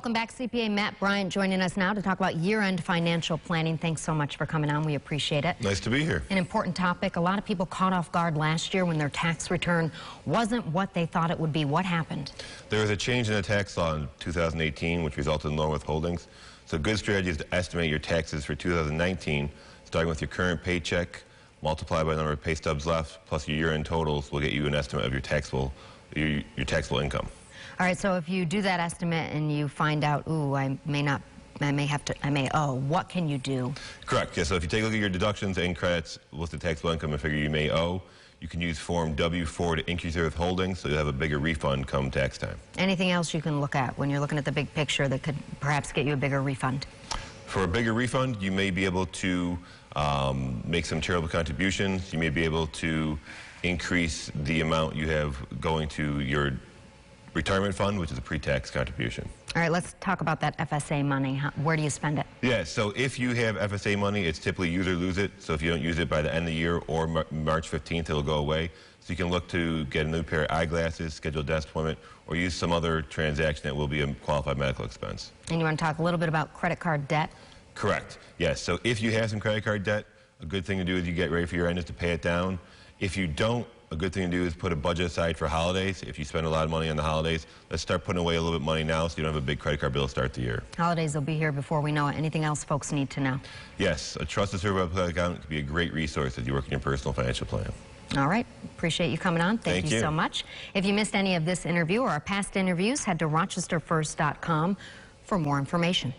Welcome back. CPA Matt Bryant joining us now to talk about year-end financial planning. Thanks so much for coming on. We appreciate it. Nice to be here. An important topic. A lot of people caught off guard last year when their tax return wasn't what they thought it would be. What happened? There was a change in the tax law in 2018, which resulted in lower withholdings. So a good strategy is to estimate your taxes for 2019, starting with your current paycheck, multiplied by the number of pay stubs left, plus your year-end totals will get you an estimate of your taxable income. All right, so if you do that estimate and you find out, ooh, I may owe, what can you do? Correct, yeah, so if you take a look at your deductions and credits with the taxable income and figure you may owe, you can use Form W-4 to increase your withholdings so you'll have a bigger refund come tax time. Anything else you can look at when you're looking at the big picture that could perhaps get you a bigger refund? For a bigger refund, you may be able to make some charitable contributions. You may be able to increase the amount you have going to your retirement fund, which is a pre-tax contribution. All right, let's talk about that FSA money. Where do you spend it? Yeah, so if you have FSA money, it's typically use or lose it. So if you don't use it by the end of the year or March 15th, it'll go away. So you can look to get a new pair of eyeglasses, schedule a desk appointment, or use some other transaction that will be a qualified medical expense. And you want to talk a little bit about credit card debt? Correct, yes. So if you have some credit card debt, a good thing to do as you get ready for your end is to pay it down. If you don't, a good thing to do is put a budget aside for holidays. If you spend a lot of money on the holidays, let's start putting away a little bit of money now so you don't have a big credit card bill to start the year. Holidays will be here before we know it. Anything else folks need to know? Yes, a trusted certified account can be a great resource as you work in your personal financial plan. All right. Appreciate you coming on. Thank you so much. If you missed any of this interview or our past interviews, head to rochesterfirst.com for more information.